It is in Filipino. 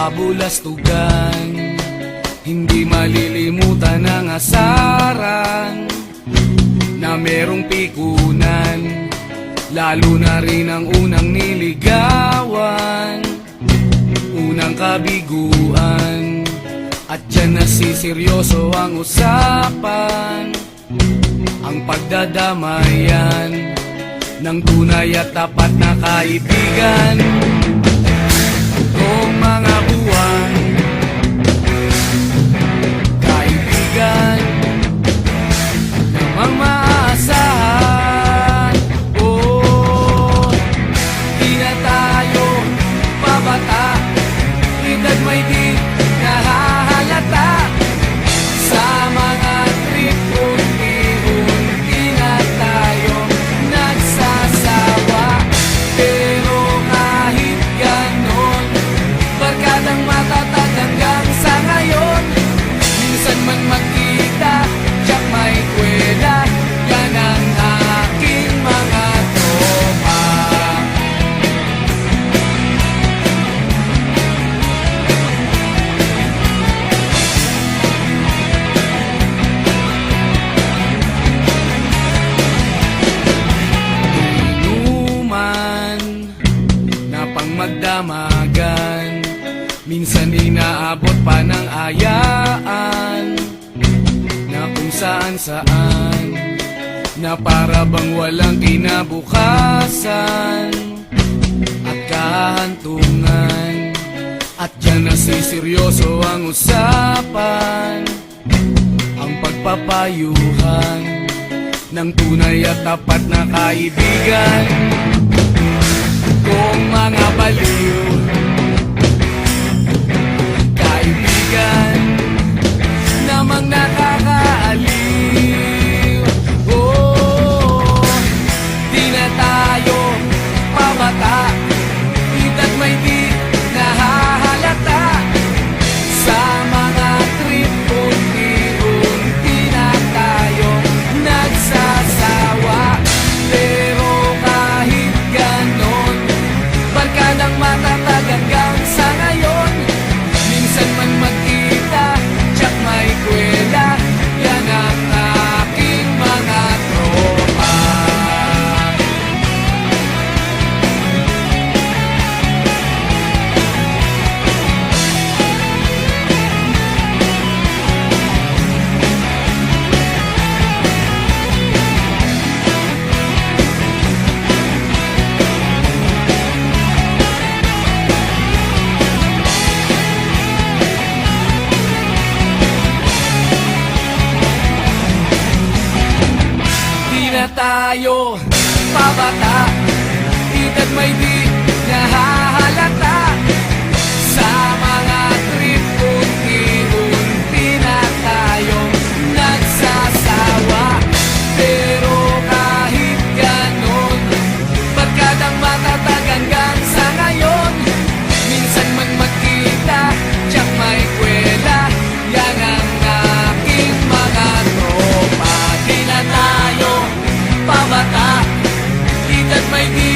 kabulastugan. Hindi malilimutan ang asaran na merong pikunan, lalo na rin ang unang niligawan, unang kabiguan. At dyan nasiseryoso ang usapan, ang pagdadamayan ng tunay at tapat na kaibigan. Kung mga buwan, kaibigan namang maaasahan. Oh, di na tayo pabata, edad may di nahahalata. Sa mga trip unti-unti na tayo nagsasawa. Pero kahit ganon, barkadang matatag hanggang sa ngayon. Minsan man magkita, tiyak may kwela, yan ang aking mga tropa. Inuman na pang magdamagan, minsan inaabot pa ng ayaan, na kung saan-saan, na para bang walang kinabukasan at kahantungan. At dyan nasiseryoso ang usapan, ang pagpapayuhan ng tunay at tapat na kaibigan. Kung mga baliw, kaibigan namang nakakaaliw. Oh, di na tayo pabata, edad may di nahahalata. Sa mga trip unti-unti na tayo nagsasawa. Pero kahit ganon, barkadang matatag hanggang sa ngayon. Minsan man magkita, tiyak may kwela, yan ang aking mga tropa. Di na tayo pabata, edad may di nahahalata. Sa mga trip unti-unti na tayong nagsasawa. Pero kahit ganon, barkadang matatag hanggang sa ngayon. Minsan man magkita, tiyak may kwela, yan ang aking mga tropa. Di na tayo pabata, edad may di